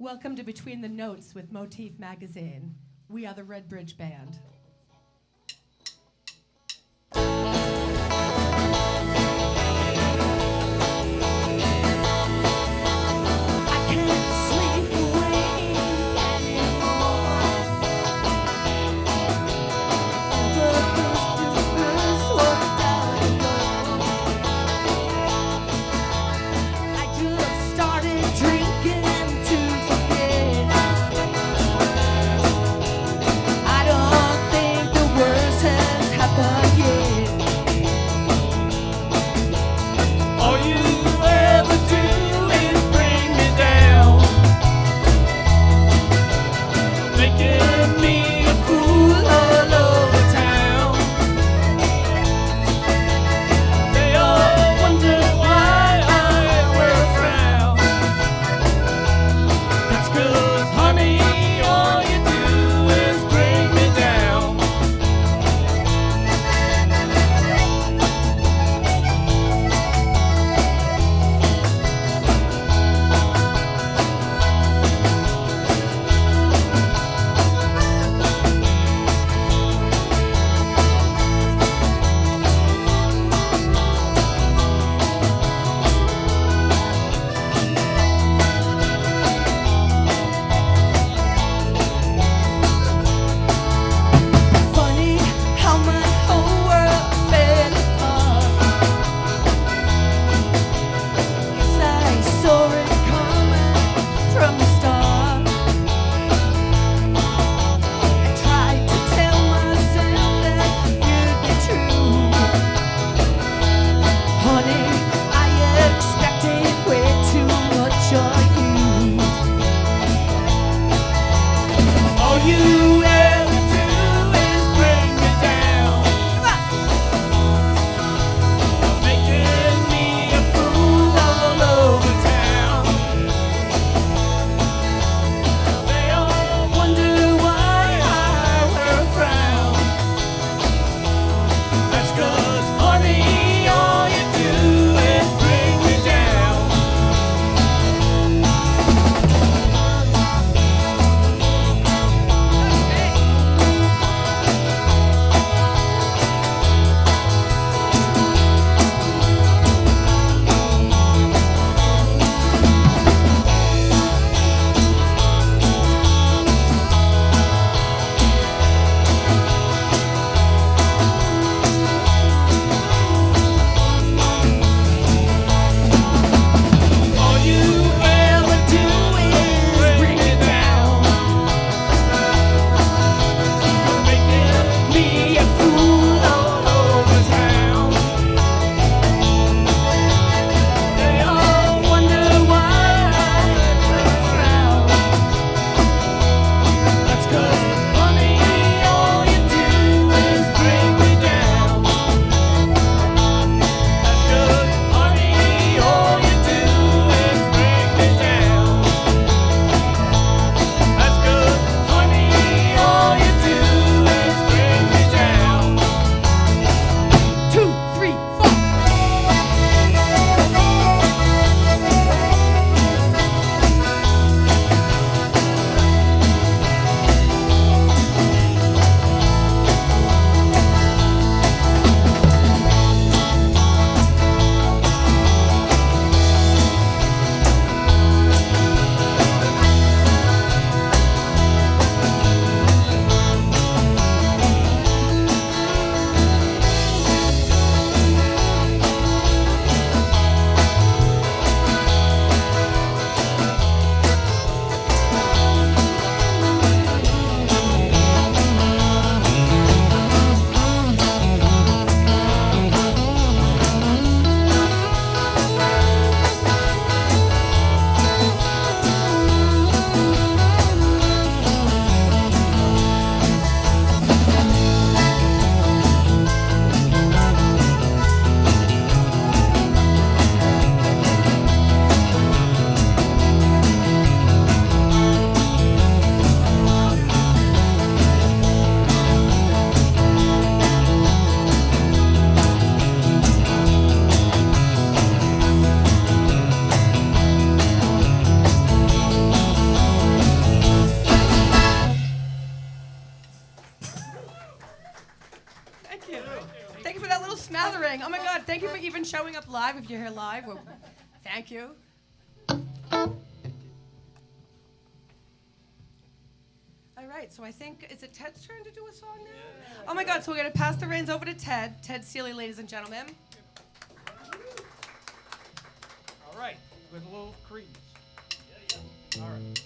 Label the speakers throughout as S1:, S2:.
S1: Welcome to Between the Notes with Motif magazine. We are the Red Bridge Band.
S2: I don't think
S1: Thank you for even showing up live. If you're here live, well, thank you. All right, so I think, is it Ted's turn to do a song now? Yeah. Oh my God, so we're going to pass the reins over to Ted. Ted Seeley, ladies and gentlemen.
S2: All right, with a little Creedence. Yeah. All right.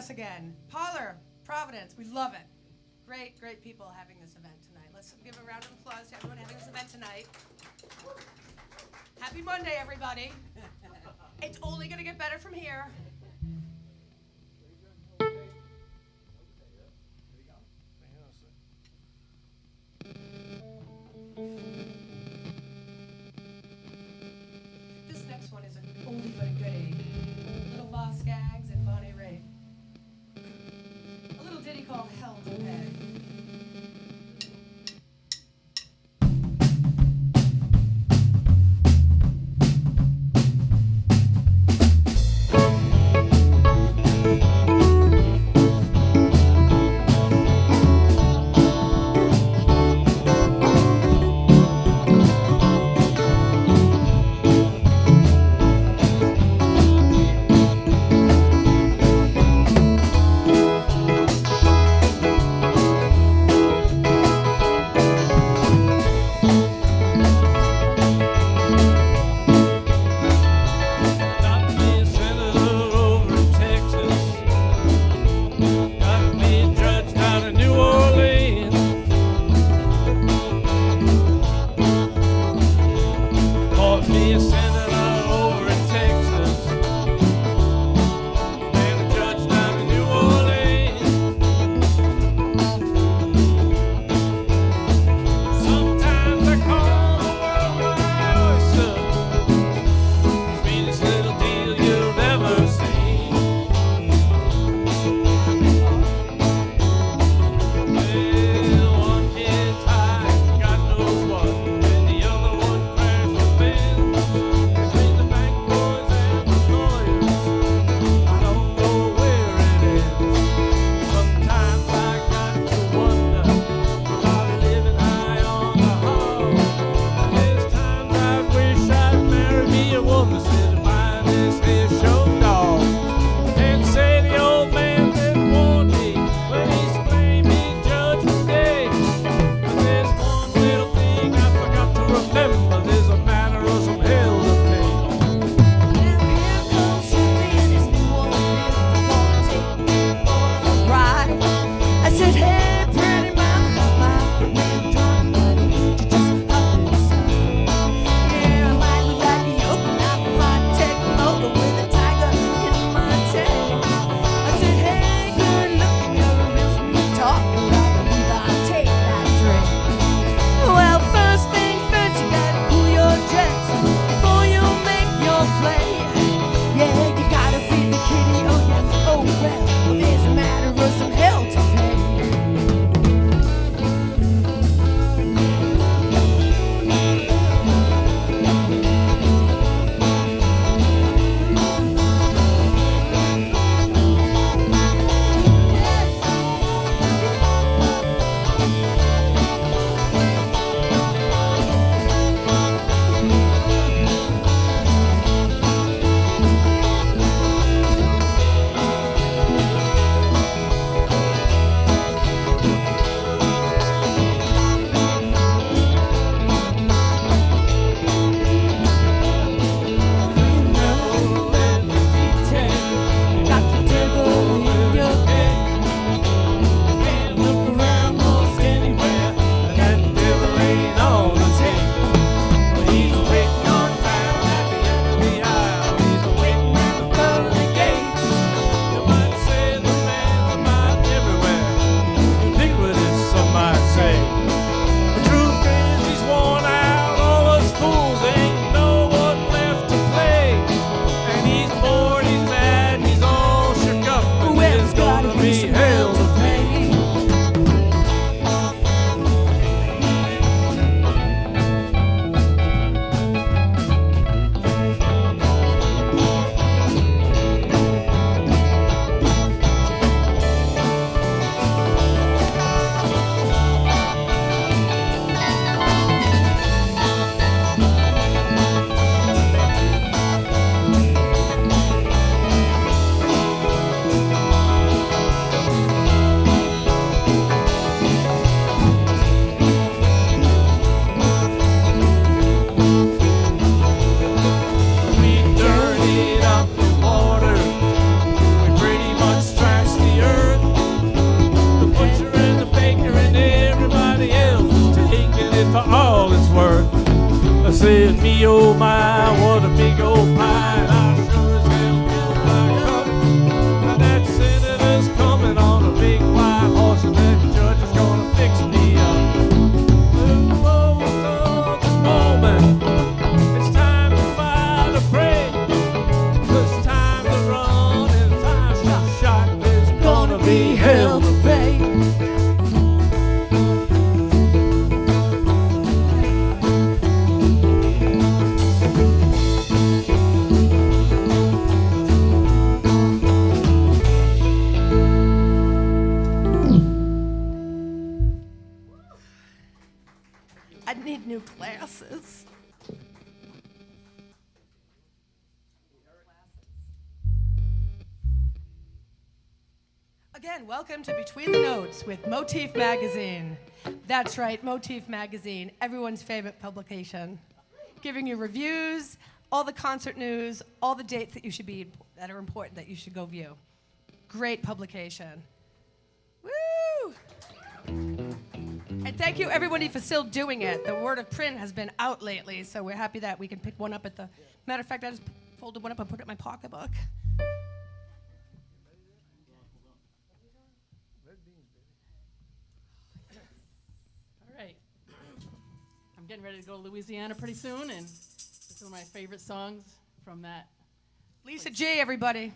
S1: Again, Parlour Providence, we love it. Great people having this event tonight. Let's give a round of applause to everyone having this event tonight. Happy Monday, everybody. It's only going to get better from here. This next one is an oldie but a goodie. Little Boss Skaggs and Bonnie Raitt. A little ditty called Hell to Pay.
S2: remember there's a matter of some hell to pay.
S3: Now here comes Shirley and his new old friend. Gonna take me for a ride. I said, hey, pretty mama, my little drunk buddy, you just hop inside. Yeah, I might look like a yoke, and I'm a high-tech motor with a tiger in my tank. I said, hey, good looking, you're a real smooth talker. I believe I'll take that drink. Well, first thing first, you gotta cool your jets before you make your play. Yeah, you gotta feed the kitty, oh yes, oh well. There's a matter of some hell to pay. Got the devil in your head.
S2: Can't look around most anywhere. That devil ain't on the tape. But he's waiting on down at the end of the aisle. He's waiting at the pearly gates. You might say the man's about everywhere. Ubiquitous, some might say. The truth is he's worn out. All us fools ain't no one left to play. And he's bored, he's mad, he's all shook up. And
S3: Well,
S2: there's gonna be
S3: some
S2: hell to pay. We dirtied up the water. We pretty much trashed the earth. The butcher and the baker and everybody else is taking it for all it's worth. I said, me oh my, what a big old pie. And I sure as hell feel my cup. Now that senator's coming on a big white horse, and that judge is gonna fix me up. Oh, this moment. It's time to fight or pray. It's time to run and time to shot. There's gonna be hell to pay.
S3: I need new glasses.
S1: Again, welcome to Between the Notes with Motif Magazine. That's right, Motif Magazine, everyone's favorite publication. Giving you reviews, all the concert news, all the dates that are important that you should go view. Great publication. Woo! And thank you everybody for still doing it. The word of print has been out lately, so we're happy that we can pick one up at the. Matter of fact, I just folded one up and put it in my pocketbook.
S4: All right. I'm getting ready to go to Louisiana pretty soon, and this is one of my favorite songs from that.
S1: Lisa G, everybody.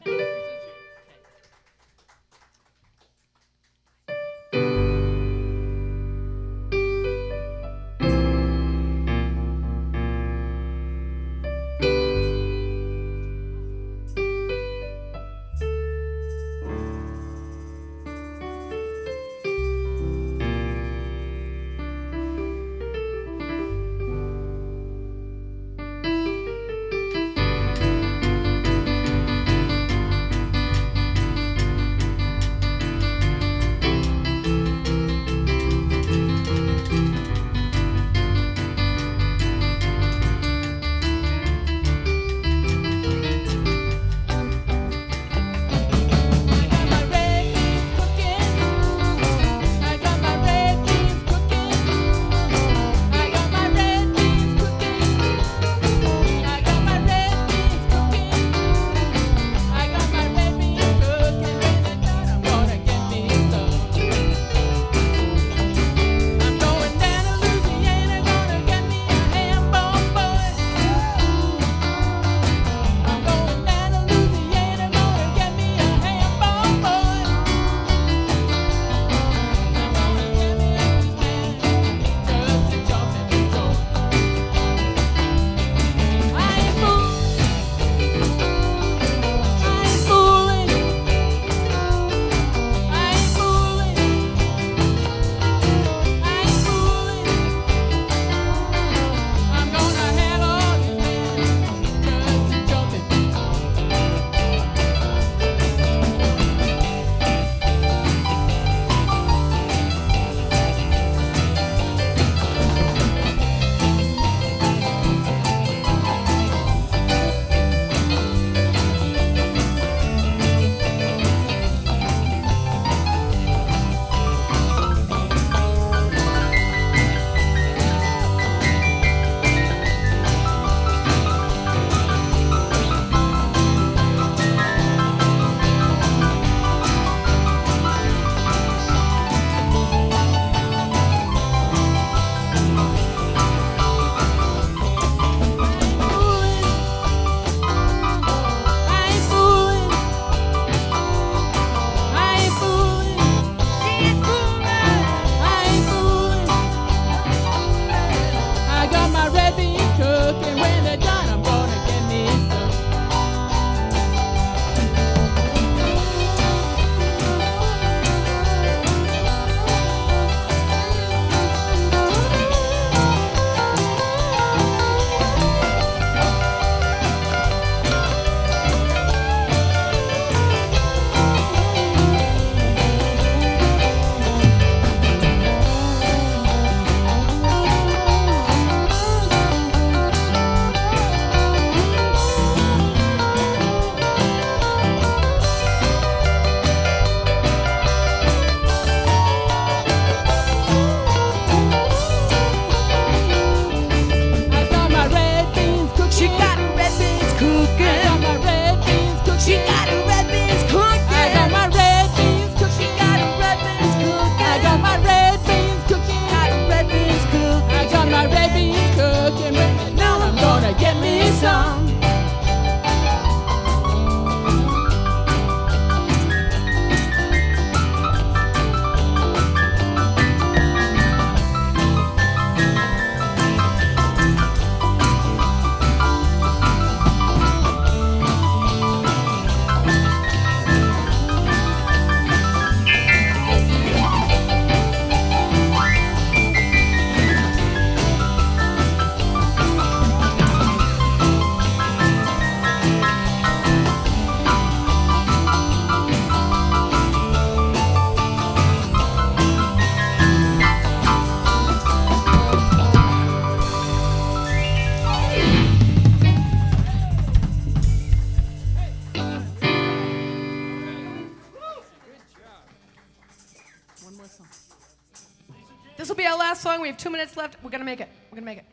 S1: song. We have 2 minutes left. We're gonna make it. We're gonna make it.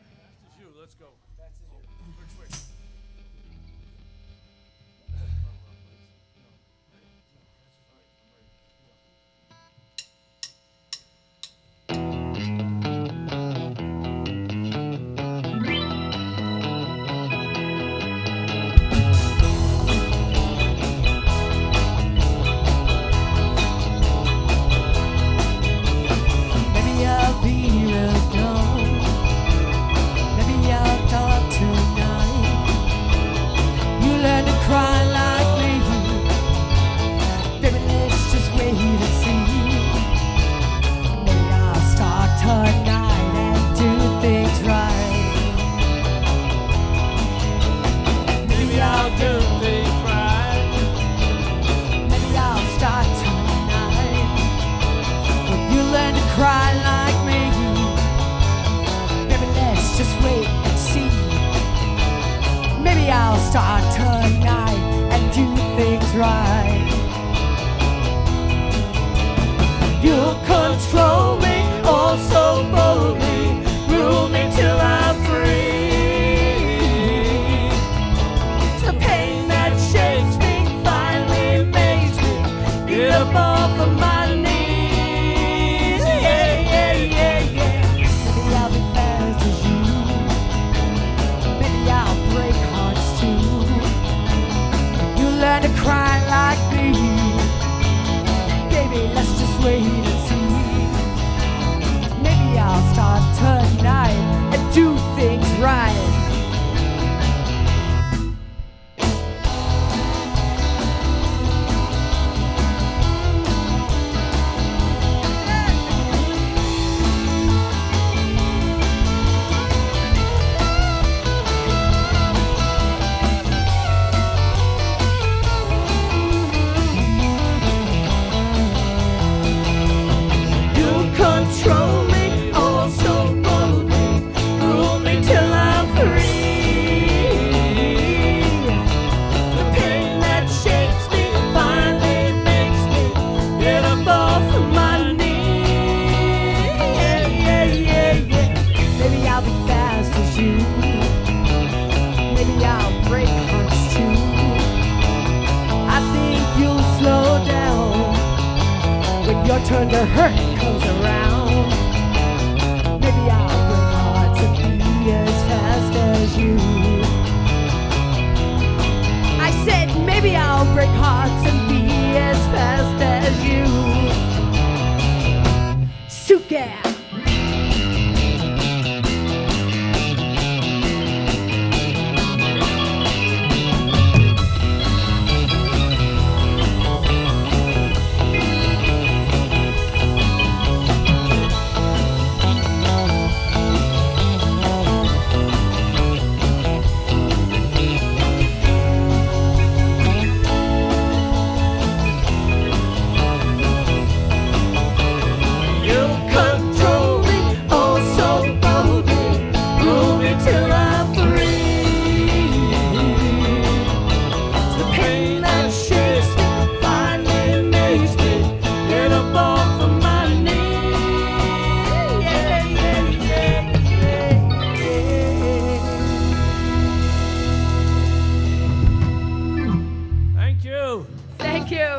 S2: You, let's go.
S3: Maybe I'll be real dumb. Maybe I'll talk tonight. You learn to cry like me. Baby, let's just wait and see. Maybe I'll start tonight and do things right.
S2: Maybe I'll do things right.
S3: Maybe I'll start tonight. When you learn to cry like me. Baby, let's just wait and see. Maybe I'll start tonight and do things right. You'll control me oh so boldly. Rule me till I'm free. The pain that shakes me finally makes me get up off of my knees. Yeah, yeah, yeah, yeah. Maybe I'll be fast as you. Maybe I'll break hearts too. You learn to cry like me. Baby, let's just wait and see. Maybe I'll start tonight and do things right. You control me oh so boldly. Rule me till I'm free. The pain that shakes me finally makes me get up off of my knees. Yeah, yeah, yeah, yeah. Maybe I'll be fast as you. Maybe I'll break hearts too. I think you'll slow down when your turn to hurt comes around. Maybe I'll break hearts and be as fast as you. I said maybe I'll break hearts and be as fast as you. Suka. You control me oh so boldly. Rule me till I'm free. The pain that shakes me finally makes me get up off of my knees. Yeah, yeah, yeah, yeah.
S2: Thank you.
S1: Thank you.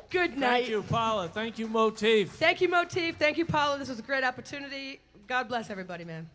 S1: Good night.
S2: Thank you, Paula. Thank you, Motif.
S1: Thank you, Motif. Thank you, Paula. This was a great opportunity. God bless everybody, man.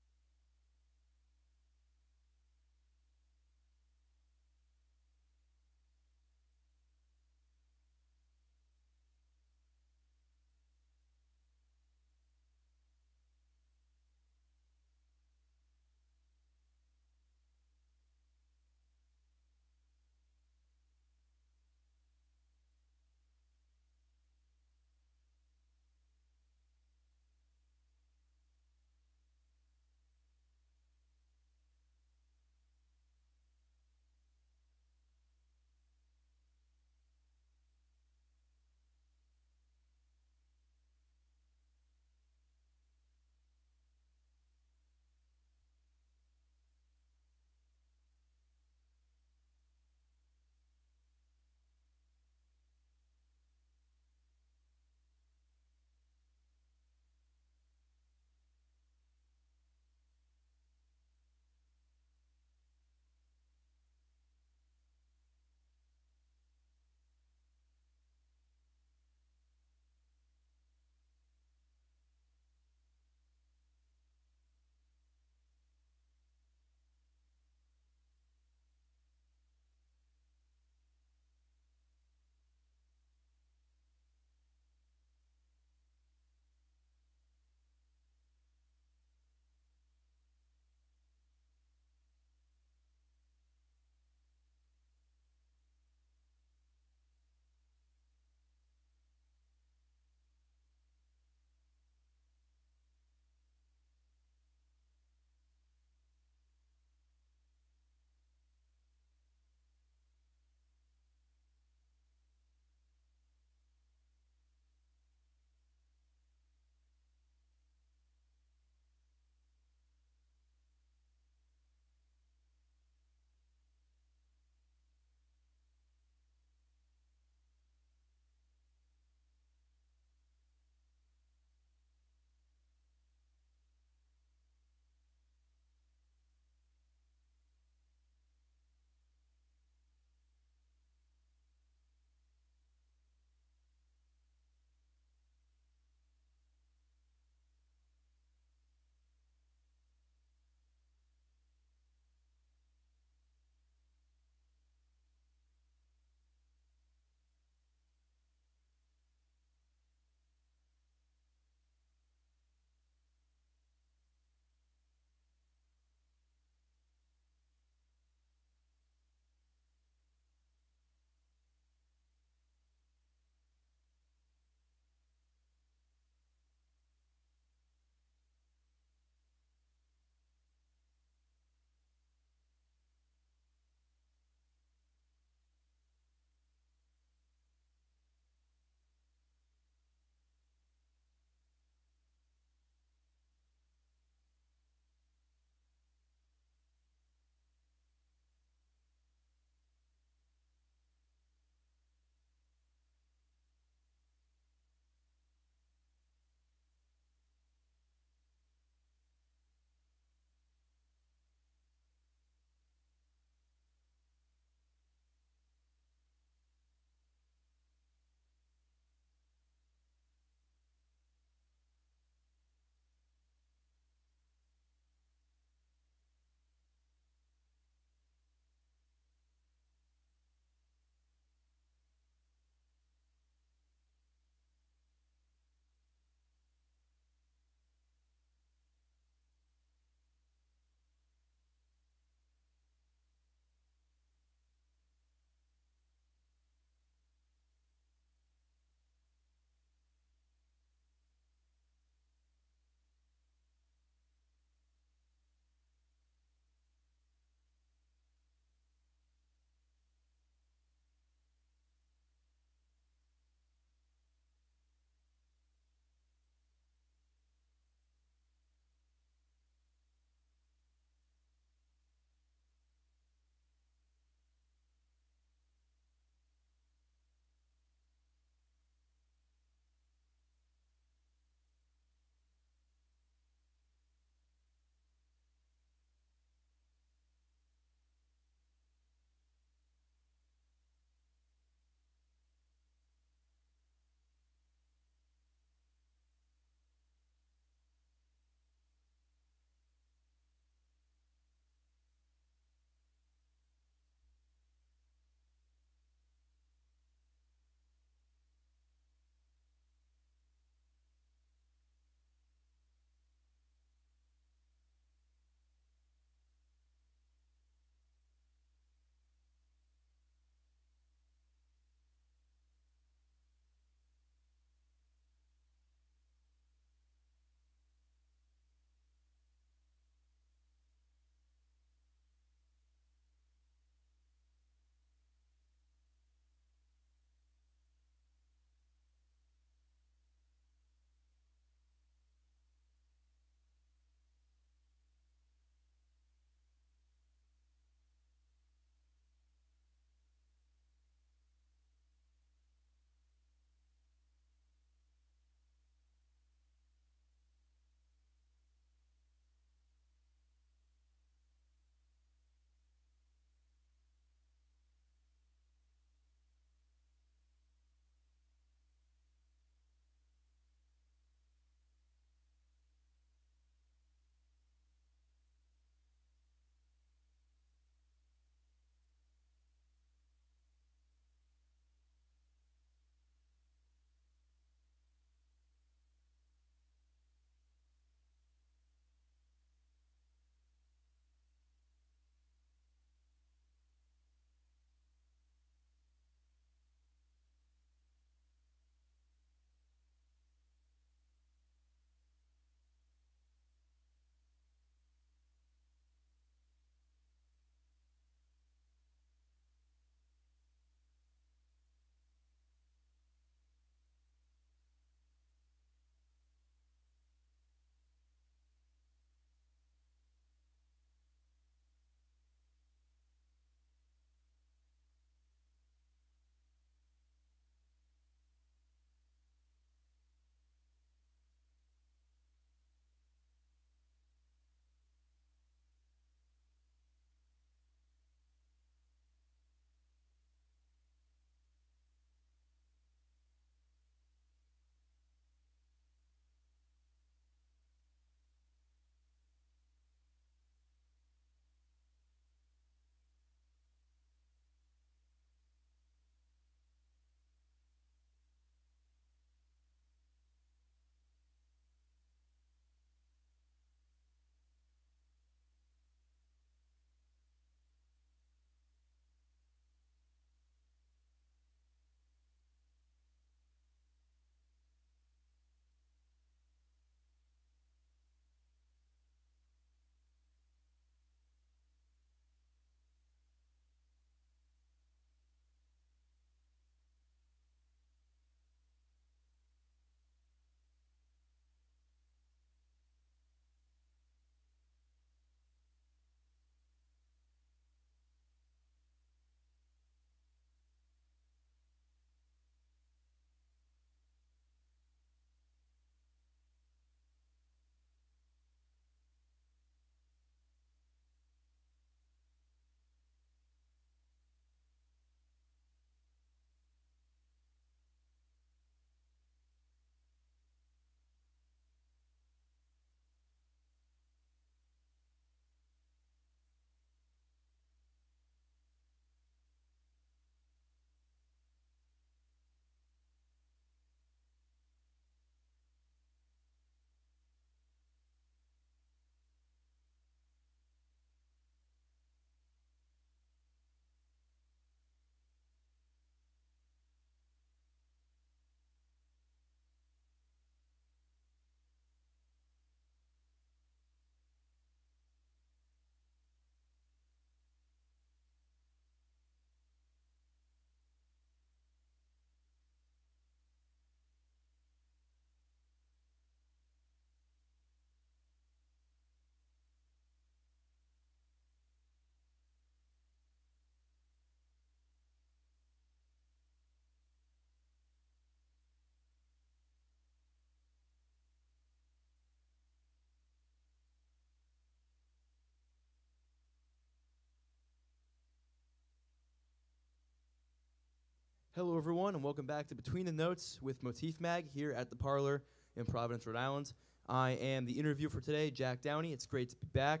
S5: Hello, everyone, and welcome back to Between the Notes with Motif Mag here at the Parlour in Providence, Rhode Island. I am the interviewer for today, Jack Downey. It's great to be back.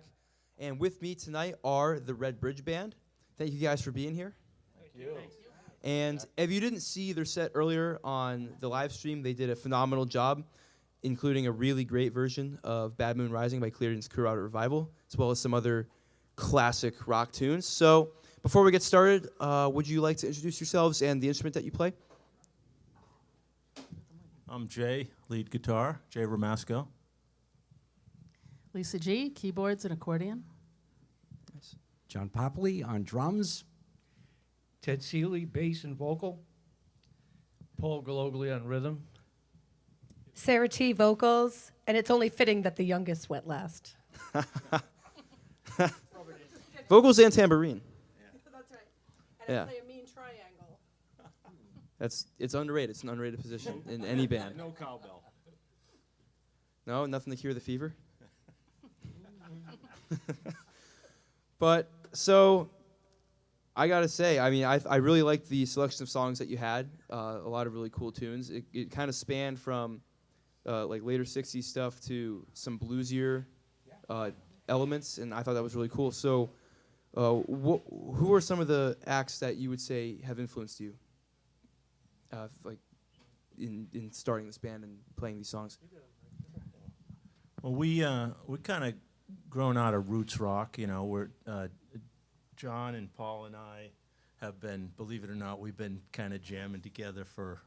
S5: And with me tonight are the Red Bridge Band. Thank you guys for being here.
S2: Thank you.
S5: And if you didn't see their set earlier on the live stream, they did a phenomenal job, including a really great version of Bad Moon Rising by Clearance Crew Revival, as well as some other classic rock tunes. So before we get started, would you like to introduce yourselves and the instrument that you play?
S6: I'm Jay, lead guitar, Jay Ramasco.
S4: Lisa G, keyboards and accordion.
S5: Nice.
S7: John Popley on drums.
S8: Ted Seeley, bass and vocal. Paul Galogli on rhythm.
S1: Sarah T, vocals, and it's only fitting that the youngest went last.
S5: Vocals and tambourine.
S1: That's right. And
S5: Yeah.
S1: I play a mean triangle.
S5: It's underrated. It's an underrated position in any band.
S6: No cowbell.
S5: No, nothing to cure the fever. But so, I gotta say, I mean, I really liked the selection of songs that you had. A lot of really cool tunes. It kind of spanned from like later '60s stuff to some bluesier elements, and I thought that was really cool. So, who are some of the acts that you would say have influenced you, like in starting this band and playing these songs?
S6: Well, we kind of grown out of roots rock. You know, we're John and Paul and I have been, believe it or not, we've been kind of jamming together for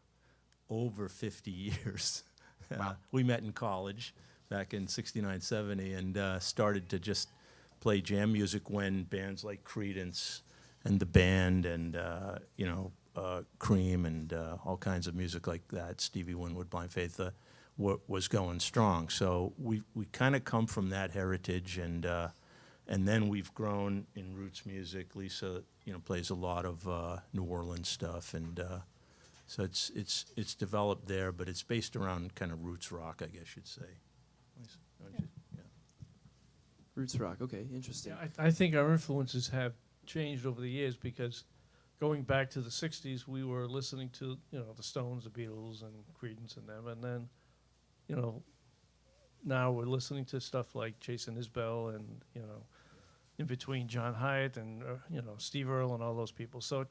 S6: over 50 years.
S5: Wow.
S6: We met in college back in '69, '70, and started to just play jam music when bands like Creedence and The Band and Cream and all kinds of music like that, Stevie Winwood, Blind Faith, was going strong. So we kind of come from that heritage, and then we've grown in roots music. Lisa, plays a lot of New Orleans stuff, and so it's developed there, but it's based around kind of roots rock, I guess you'd say. Lisa, don't you? Yeah.
S5: Roots rock. Okay, interesting.
S8: Yeah, I think our influences have changed over the years because going back to the 60s, we were listening to, the Stones, the Beatles, and Creedence and them. And then, now we're listening to stuff like Jason Isbell and, in between John Hyatt and, Steve Earle and all those people. So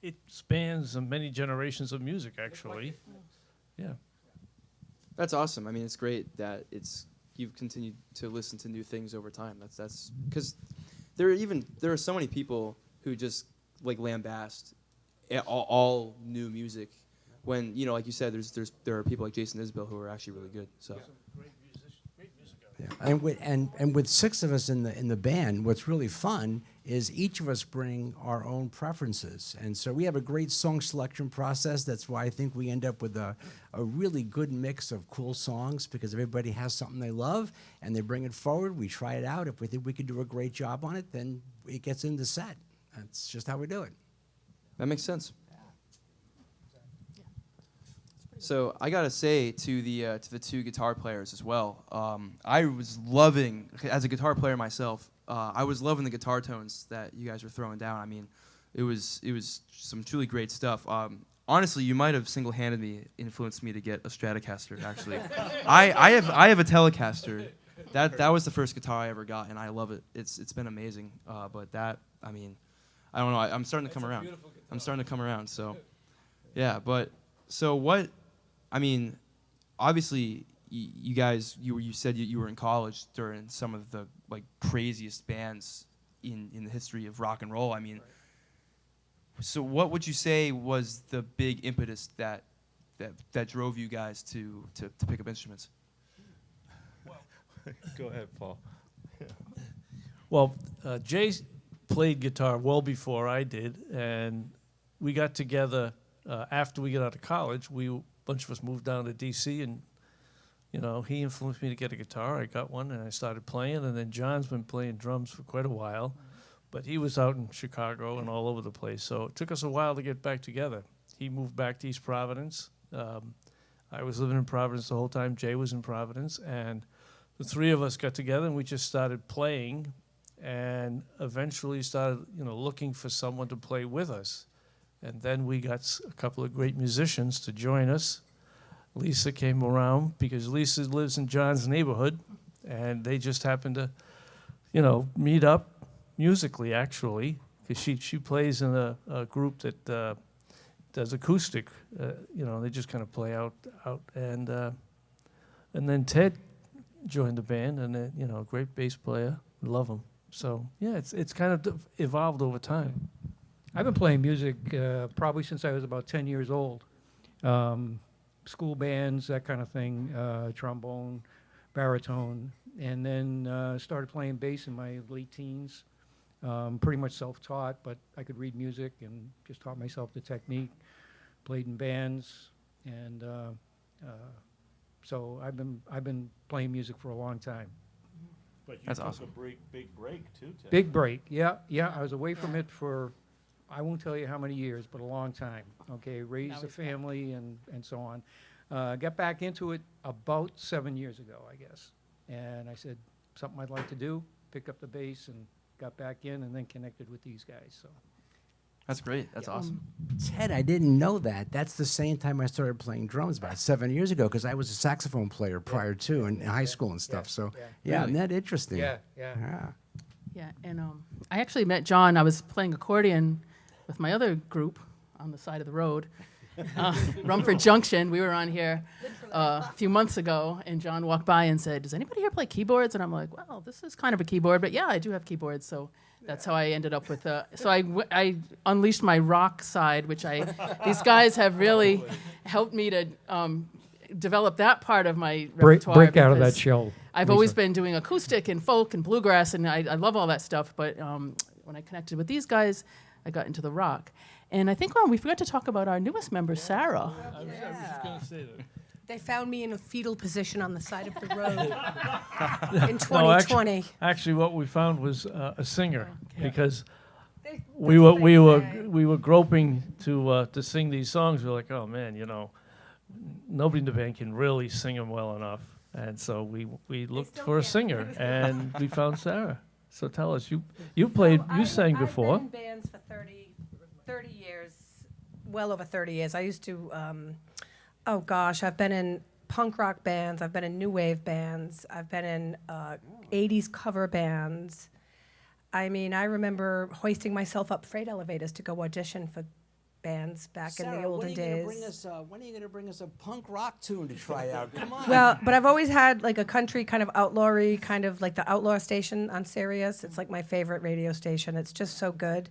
S8: it spans many generations of music, actually. Yeah.
S5: That's awesome. I mean, it's great that you've continued to listen to new things over time. That's because there are so many people who just like lambast all new music. When like you said, there are people like Jason Isbell who are actually really good. So.
S7: Yeah. And with six of us in the band, what's really fun is each of us bring our own preferences, and so we have a great song selection process. That's why I think we end up with a really good mix of cool songs because everybody has something they love and they bring it forward. We try it out. If we think we could do a great job on it, then it gets in the set. That's just how we do it.
S5: That makes sense. So I gotta say to the two guitar players as well. I was loving, as a guitar player myself, I was loving the guitar tones that you guys were throwing down. I mean, it was some truly great stuff. Honestly, you might have single-handedly influenced me to get a Stratocaster. Actually, I have a Telecaster. That was the first guitar I ever got, and I love it. It's been amazing. But that, I mean, I don't know. I'm starting to come around. I'm starting to come around. So, yeah. But so what? I mean, obviously, you guys, you said you were in college during some of the like craziest bands in the history of rock and roll. I mean, so what would you say was the big impetus that drove you guys to pick up instruments?
S6: Go ahead, Paul.
S8: Well, Jay played guitar well before I did, and we got together after we got out of college. A bunch of us moved down to D.C., and he influenced me to get a guitar. I got one, and I started playing, and then John's been playing drums for quite a while, but he was out in Chicago and all over the place, so it took us a while to get back together. He moved back to East Providence. I was living in Providence the whole time. Jay was in Providence, and the three of us got together, and we just started playing, and eventually started, looking for someone to play with us. And then we got a couple of great musicians to join us. Lisa came around because Lisa lives in John's neighborhood, and they just happened to, meet up musically, actually, because she plays in a group that does acoustic. They just kind of play out, and then Ted joined the band, and then, great bass player, love him. So yeah, it's kind of evolved over time.
S9: I've been playing music probably since I was about 10 years old. School bands, that kind of thing, trombone, baritone, and then started playing bass in my late teens. Pretty much self-taught, but I could read music and just taught myself the technique. Played in bands, and so I've been playing music for a long time.
S6: But you
S5: That's
S6: took
S5: awesome.
S6: a big break too, Ted.
S9: Big break, yeah. I was away from it for, I won't tell you how many years, but a long time. Okay, raised a family and so on. Got back into it about 7 years ago, I guess. And I said, something I'd like to do, picked up the bass and got back in and then connected with these guys, so.
S5: That's great. That's awesome.
S7: Ted, I didn't know that. That's the same time I started playing drums about 7 years ago, because I was a saxophone player prior to in high school and stuff. So, yeah,
S5: Really?
S7: isn't that interesting?
S9: Yeah.
S4: Yeah, and I actually met John. I was playing accordion with my other group on the side of the road, Rumford Junction. We were on here a few months ago, and John walked by and said, "Does anybody here play keyboards?" And I'm like, "Well, this is kind of a keyboard, but yeah, I do have keyboards." So that's how I ended up with. So I unleashed my rock side, which these guys have really helped me to develop that part of my repertoire.
S9: Break out of that
S4: because
S9: shell.
S4: I've always been doing acoustic and folk and bluegrass, and I love all that stuff. But when I connected with these guys, I got into the rock. And I think we forgot to talk about our newest member, Sarah.
S8: I was just going to say that.
S1: They found me in a fetal position on the side of the road in
S8: No,
S1: 2020.
S8: Actually, what we found was a singer, because
S1: They-
S8: we
S1: that's
S8: were
S1: what
S8: we
S1: they
S8: were
S1: say.
S8: we were groping to sing these songs. We were like, oh man, nobody in the band can really sing them well enough, and so we looked
S1: still
S8: for a
S1: can't.
S8: singer, and we found Sarah. So tell us, you sang before.
S1: I've been in bands for 30 years, well over 30 years. I used to, I've been in punk rock bands, I've been in new wave bands, I've been in 80s cover bands. I mean, I remember hoisting myself up freight elevators to go audition for bands back in the olden days.
S7: When are you going to bring us a punk rock tune to try out? Come on.
S1: Well, but I've always had like a country kind of outlawry, kind of like the Outlaw station on Sirius. It's like my favorite radio station. It's just so good.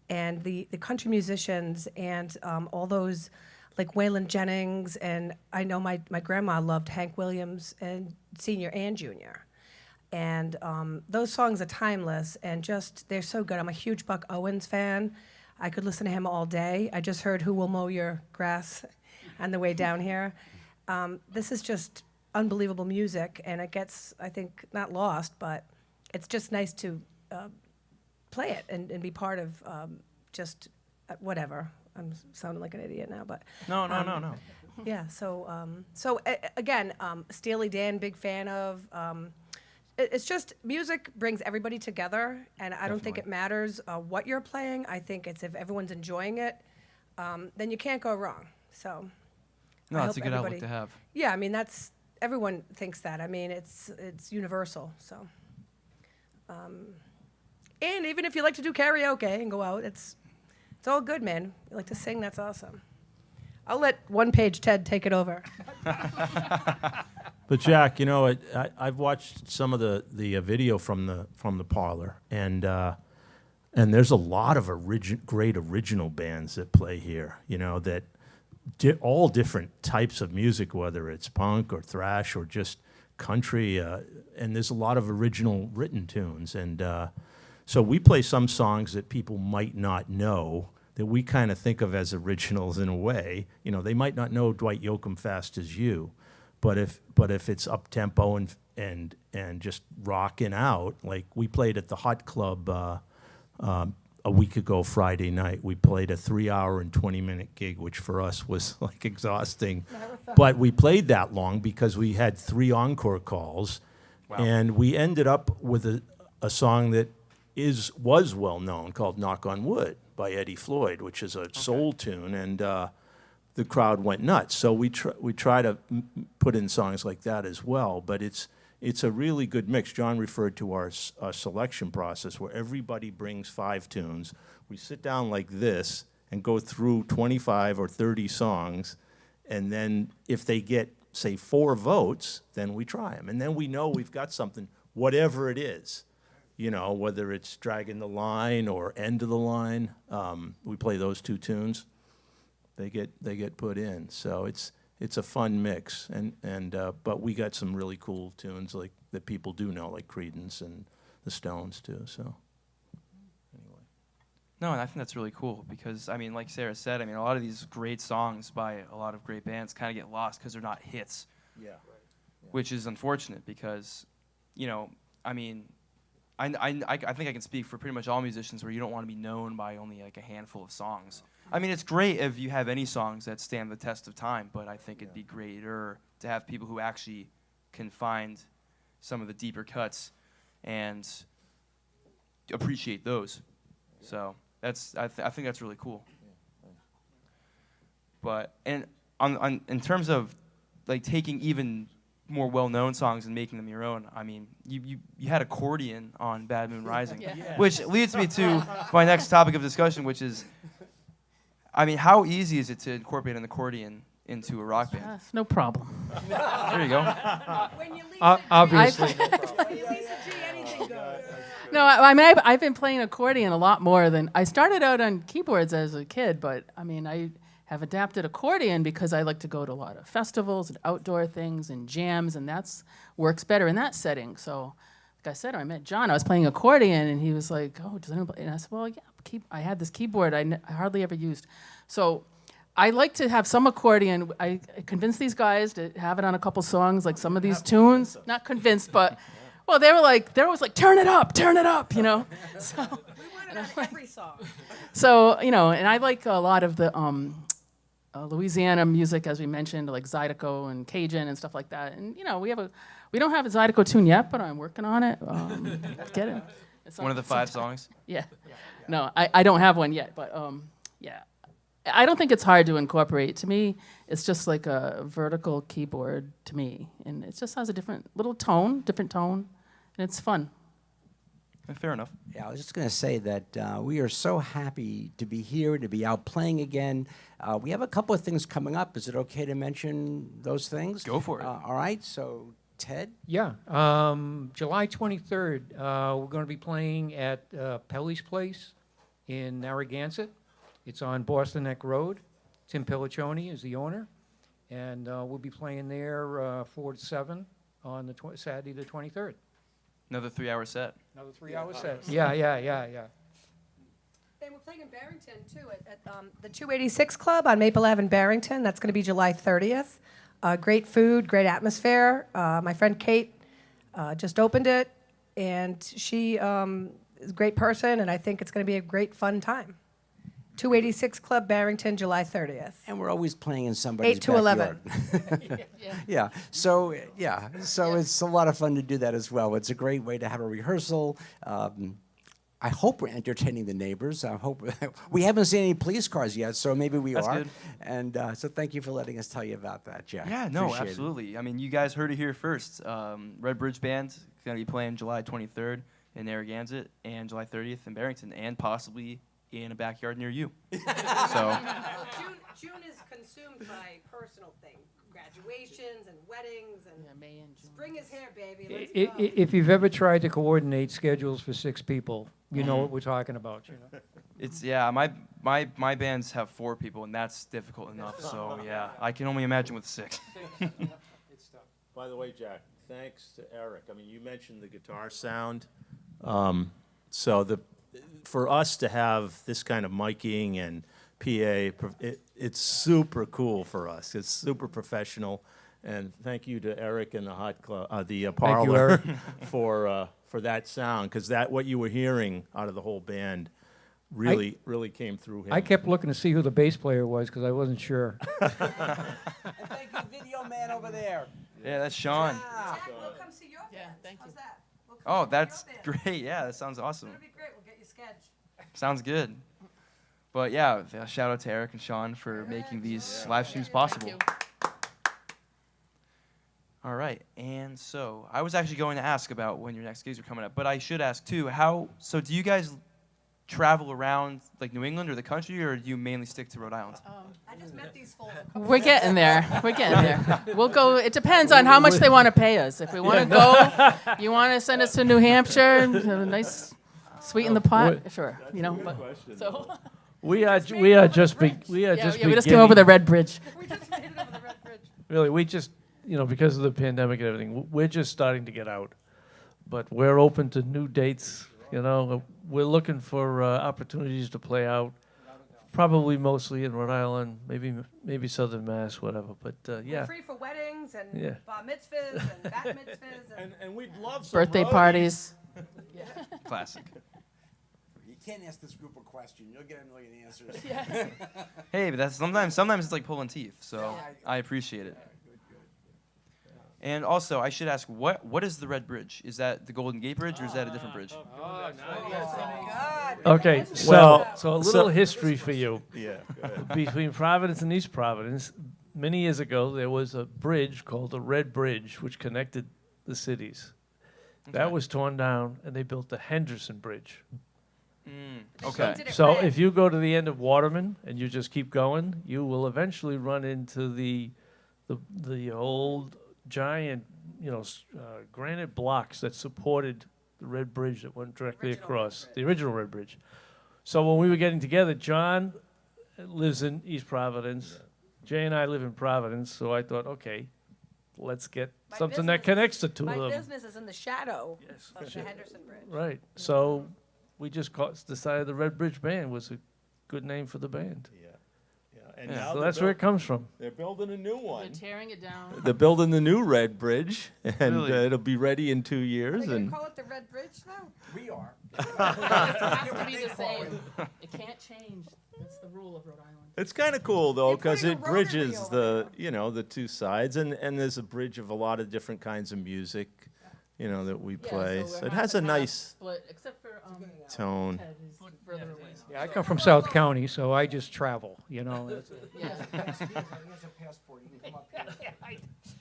S1: And the country musicians and all those, like Waylon Jennings, and I know my grandma loved Hank Williams and Senior and Junior. And those songs are timeless and just, they're so good. I'm a huge Buck Owens fan. I could listen to him all day. I just heard Who Will Mow Your Grass on the way down here. This is just unbelievable music, and it gets, I think, not lost, but it's just nice to play it and be part of just whatever. I'm sounding like an idiot now, but
S5: No.
S1: yeah. So again, Steely Dan, big fan of. It's just music brings everybody together, and I don't think it matters what you're playing. I think it's if everyone's enjoying it, then you can't go wrong. So.
S5: No,
S1: I
S5: that's a
S1: hope
S5: good outlook
S1: everybody-
S5: to have.
S1: Yeah, I mean everyone thinks that. I mean it's universal. So, and even if you like to do karaoke and go out, it's all good, man. You like to sing, that's awesome. I'll let One Page Ted take it over.
S6: But Jack, I've watched some of the video from the Parlour, and there's a lot of great original bands that play here. That all different types of music, whether it's punk or thrash or just country, and there's a lot of original written tunes, and so we play some songs that people might not know, that we kind of think of as originals in a way. They might not know Dwight Yoakam Fast as You, but if it's up tempo and just rocking out, like we played at the Hot Club a week ago Friday night. We played a 3-hour and 20-minute gig, which for us was like exhausting. But we played that long because we had 3 encore calls, and we ended up with a song that was well known called "Knock on Wood" by Eddie Floyd, which is a soul tune, and the crowd went nuts. So we try to put in songs like that as well, but it's a really good mix. John referred to our selection process where everybody brings 5 tunes. We sit down like this and go through 25 or 30 songs, and then if they get, say, 4 votes, then we try them. And then we know we've got something, whatever it is, whether it's Dragging the Line or End of the Line. We play those 2 tunes. They get put in. So it's a fun mix, but we got some really cool tunes like that people do know, like Creedence and the Stones too. So anyway,
S5: No, and I think that's really cool because, I mean, like Sarah said, I mean, a lot of these great songs by a lot of great bands kind of get lost because they're not hits.
S6: yeah.
S5: Which is unfortunate because, I mean, I think I can speak for pretty much all musicians where you don't want to be known by only like a handful of songs. I mean, it's great if you have any songs that stand the test of time, but I think it'd be greater to have people who actually can find some of the deeper cuts and appreciate those. So I think that's really cool. But and in terms of like taking even more well-known songs and making them your own, I mean, you had accordion on Bad Moon Rising, which leads me to my next topic of discussion, which is, I mean, how easy is it to incorporate an accordion into a rock band?
S4: Yes, no problem.
S5: There you go.
S1: When you leave
S9: Obviously.
S1: anything goes.
S4: No, I mean, I've been playing accordion a lot more than I started out on keyboards as a kid, but I mean, I have adapted accordion because I like to go to a lot of festivals and outdoor things and jams, and that's works better in that setting. So, like I said, I met John. I was playing accordion, and he was like, "Oh, does anyone play?" And I said, "Well, yeah." I had this keyboard I hardly ever used, so I like to have some accordion. I convinced these guys to have it on a couple songs, like some of these tunes. Not convinced, but well, they were always like, turn it up, So,
S1: We want it on every song.
S4: so and I like a lot of the Louisiana music, as we mentioned, like Zydeco and Cajun and stuff like that. And we don't have a Zydeco tune yet, but I'm working on it. Get it. It's
S5: One of the 5 songs.
S4: Yeah. No, I don't have one yet, but yeah. I don't think it's hard to incorporate. To me, it's just like a vertical keyboard to me, and it just has a different tone, and it's fun.
S5: Fair enough.
S7: Yeah, I was just going to say that we are so happy to be here, to be out playing again. We have a couple of things coming up. Is it okay to mention those things?
S5: Go for it.
S7: All right, so Ted?
S9: Yeah. July 23rd, we're going to be playing at Pelly's Place in Narragansett. It's on Boston Neck Road. Tim Pillicioni is the owner. And we'll be playing there 4 to 7 on the Saturday the 23rd.
S5: Another 3-hour set.
S9: Another 3-hour set. Yeah.
S1: And we're playing in Barrington, too, at the 286 Club on Maple Ave in Barrington. That's going to be July 30th. Great food, great atmosphere. My friend Kate just opened it, and she is a great person, and I think it's going to be a great, fun time. 286 Club, Barrington, July 30th.
S7: And we're always playing in somebody's
S1: 8 to 11.
S7: backyard. Yeah. So it's a lot of fun to do that as well. It's a great way to have a rehearsal. I hope we're entertaining the neighbors. I hope we haven't seen any police cars yet, so maybe we
S5: That's
S7: are.
S5: good.
S7: And so thank you for letting us tell you about that, Jack.
S5: Yeah, no,
S7: Appreciate it.
S5: absolutely. I mean, you guys heard it here first. Red Bridge Band is going to be playing July 23rd in Narragansett and July 30th in Barrington, and possibly in a backyard near you. So
S1: June is consumed by personal things, graduations and weddings, and
S4: May and June.
S1: spring is here, baby. Let's go.
S9: If you've ever tried to coordinate schedules for 6 people, you know what we're talking about.
S5: it's my bands have 4 people, and that's difficult enough. So yeah, I can only imagine with 6.
S6: By the way, Jack, thanks to Eric. I mean, you mentioned the guitar sound. For us to have this kind of miking and PA, it's super cool for us. It's super professional. And thank you to Eric and the Hot Club, the Parlour, for that sound, because what you were hearing out of the whole band really came through him.
S9: I kept looking to see who the bass player was because I wasn't sure.
S7: And thank you, video man over there.
S5: Yeah, that's Sean.
S1: Jack, we'll come see your band.
S4: Yeah, thank
S1: How's
S4: you.
S1: that? We'll come
S5: Oh,
S1: see
S5: that's
S1: your band.
S5: great. Yeah, that sounds awesome.
S1: It'll be great. We'll get you sketch.
S5: Sounds good. But yeah, shout out to Eric and Sean for making these live streams possible. All right, and so I was actually going to ask about when your next gigs are coming up, but I should ask too, so do you guys travel around like New England or the country, or do you mainly stick to Rhode Island?
S1: I just met these fools.
S4: We're getting there. We're getting there. We'll go. It depends on how much they want to pay us. If we want to go, you want to send us to New Hampshire, a nice sweeten the pot. Sure, you know. But, so
S8: We are just
S4: yeah, we just came over the Red Bridge.
S1: We just made it over the Red Bridge.
S8: Really, we just, because of the pandemic and everything, we're just starting to get out. But we're open to new dates, We're looking for opportunities to play out, probably mostly in Rhode Island, maybe Southern Mass, whatever. But yeah.
S1: We're free for weddings and
S8: Yeah.
S1: bar mitzvahs and bat mitzvahs.
S6: And we'd love some
S4: Birthday
S6: roadies.
S4: parties.
S5: Classic.
S7: You can't ask this group a question. You'll get a million answers.
S5: Hey, but that's sometimes it's like pulling teeth, so I appreciate it. And also, I should ask, what is the Red Bridge? Is that the Golden Gate Bridge, or is that a different bridge?
S8: Okay,
S6: Well,
S8: so a little history for you.
S6: Yeah.
S8: Between Providence and East Providence, many years ago, there was a bridge called the Red Bridge, which connected the cities. That was torn down, and they built the Henderson Bridge.
S5: Okay.
S1: Did it
S8: So
S1: red.
S8: if you go to the end of Waterman and you just keep going, you will eventually run into the old giant, granite blocks that supported the Red Bridge that went directly across, the original Red Bridge. So when we were getting together, John lives in East Providence, Jay and I live in Providence, so I thought, okay, let's get
S3: My
S8: something that
S3: business-
S8: connects the two
S3: My
S8: of them.
S3: business is in the shadow
S8: Yes.
S3: of the Henderson Bridge.
S8: Right. So we just decided the Red Bridge Band was a good name for the band.
S6: Yeah. And
S5: Yeah.
S6: now
S8: So
S6: they're
S8: that's where it comes from.
S6: they're building a new
S4: We're
S6: one.
S4: tearing it down.
S6: They're building the new Red Bridge, and
S5: Really?
S6: it'll be ready in 2
S1: Are
S6: years.
S1: they going
S6: And
S1: to call it the Red Bridge now?
S7: We are.
S4: It has to be the same. It can't change. That's the rule of Rhode Island.
S6: it's kind of cool though,
S1: They're
S6: because
S1: putting
S6: it
S1: a rotary
S6: bridges
S1: over
S6: the two sides, and there's a bridge of a lot of different kinds of music, that we play. So it has a nice
S4: split, except for
S6: tone.
S4: Ted, who's further away.
S9: Yeah, I come from South County, so I just travel,
S4: Yeah,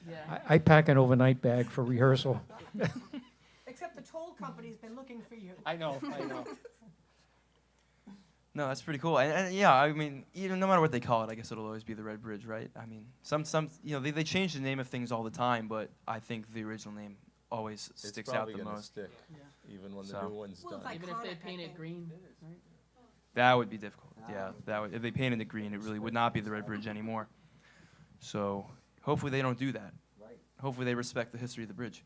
S4: yeah.
S9: I pack an overnight bag for rehearsal.
S1: Except the toll company's been looking for you.
S9: I know.
S5: No, that's pretty cool. And yeah, I mean, even no matter what they call it, I guess it'll always be the Red Bridge, right? I mean, they change the name of things all the time, but I think the original name always sticks out the most.
S6: Stick, even when
S5: So.
S6: the new one's
S1: Well, it's
S6: done.
S1: like-
S4: Even if they
S1: Iconic, I
S4: painted
S1: think.
S4: green. Right?
S5: That would be difficult. Yeah, if they painted it green, it really would not be the Red Bridge anymore. So hopefully they don't do that.
S7: Right.
S5: Hopefully they respect the history of the bridge.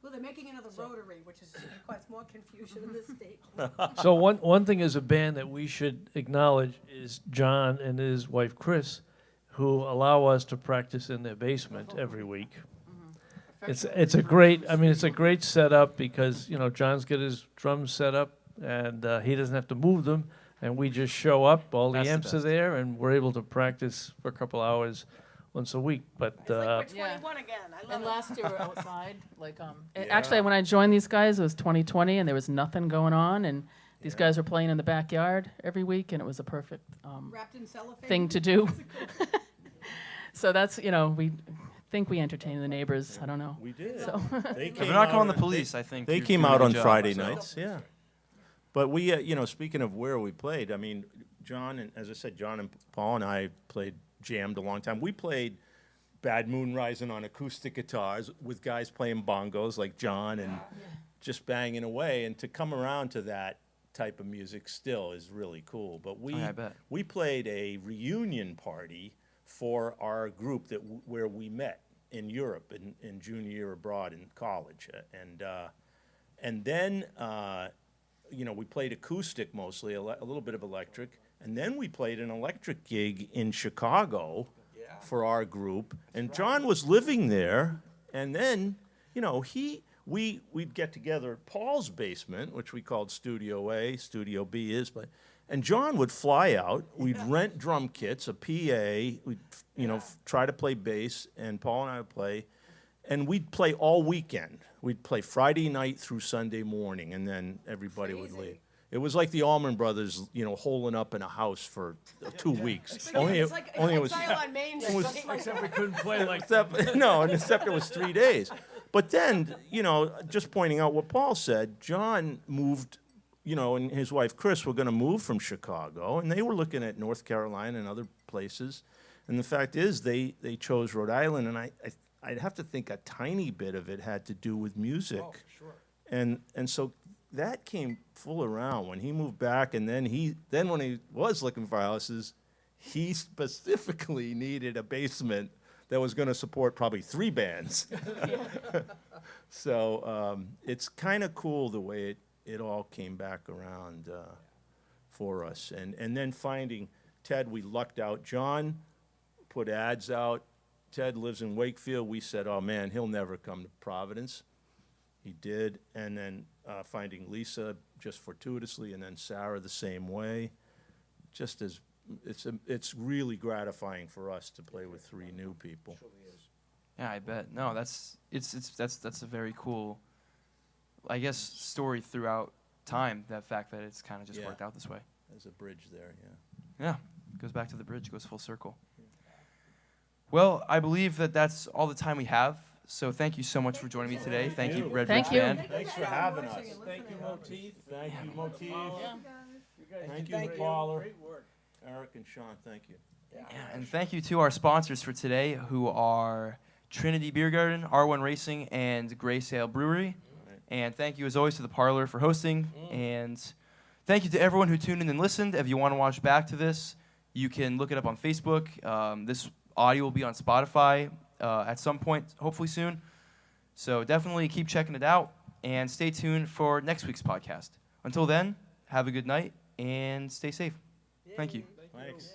S1: Well, they're making another rotary, which is cause more confusion in this state.
S8: So one thing as a band that we should acknowledge is John and his wife Chris, who allow us to practice in their basement every week. It's a great setup because John's got his drums set up and he doesn't have to move them, and we just show up. All the
S5: That's the
S8: amps are
S5: best.
S8: there, and we're able to practice for a couple hours once a week. But
S1: It's like we're
S4: Yeah.
S1: 21 again. I love
S4: And
S1: it.
S4: last year we were outside,
S6: Yeah.
S4: actually when I joined these guys, it was 2020, and there was nothing going on, and these guys were playing in the backyard every week, and it was a perfect
S1: Wrapped in cellophane.
S4: thing to do. So that's, we think we entertain the neighbors. I don't know.
S6: We did.
S4: So
S6: They
S5: If
S6: came
S5: you're not
S6: out
S5: calling the
S6: on-
S5: police, I think
S6: They
S5: you're
S6: came
S5: doing a
S6: out
S5: good
S6: on
S5: job,
S6: Friday
S5: so.
S6: nights, yeah. But we, speaking of where we played, I mean, John and, as I said, John and Paul and I jammed a long time. We played Bad Moon Rising on acoustic guitars with guys playing bongos like John and just banging away. And to come around to that type of music still is really cool. But
S5: I bet.
S6: we played a reunion party for our group where we met in Europe in junior year abroad in college. And then, we played acoustic mostly, a little bit of electric. And then we played an electric gig in Chicago for our group. And John was living there. And then, we'd get together at Paul's basement, which we called Studio A, Studio B is, and John would fly out. We'd rent drum kits, a PA. We'd, try to play bass, and Paul and I would play. And we'd play all weekend. We'd play Friday night through Sunday morning, and then everybody would leave. It was like the Allman Brothers, you know, holing up in a house for 2 weeks. Only
S1: It's like
S6: it was
S1: Exile on Main Street.
S8: Except we couldn't play like
S6: except no, and except it was 3 days. But then, you know, just pointing out what Paul said, John moved, you know, and his wife Chris were going to move from Chicago, and they were looking at North Carolina and other places. And the fact is, they chose Rhode Island, and I'd have to think a tiny bit of it had to do with music. Oh, sure. And so that came full around when he moved back, and then when he was looking for houses, he specifically needed a basement that was going to support probably 3 bands. So it's kind of cool the way it all came back around for us. And then finding Ted, we lucked out. John put ads out. Ted lives in Wakefield. We said, oh, man, he'll never come to Providence. He did. And then finding Lisa just fortuitously, and then Sarah the same way. Just as it's really gratifying for us to play with 3 new people.
S5: Yeah, I bet. No, that's a very cool, I guess, story throughout time. That fact that it's kind of just worked out this way.
S6: There's a bridge there, yeah.
S5: Yeah, goes back to the bridge, goes full circle. Well, I believe that that's all the time we have. So thank you so much for joining me today. Thank you, Red
S4: Thank
S5: Bridge
S4: you.
S5: Band.
S6: Thanks for having us. Thank you, Motif. Thank you, Motif. Thank you, Parlour. Eric and Sean, thank you.
S5: Yeah, and thank you to our sponsors for today, who are Trinity Beer Garden, R1 Racing, and Gray Sail Brewery.
S6: Right.
S5: And thank you, as always, to the Parlour for hosting. And thank you to everyone who tuned in and listened. If you want to watch back to this, you can look it up on Facebook. This audio will be on Spotify at some point, hopefully soon. So definitely keep checking it out, and stay tuned for next week's podcast. Until then, have a good night, and stay safe. Thank you.
S6: Thanks.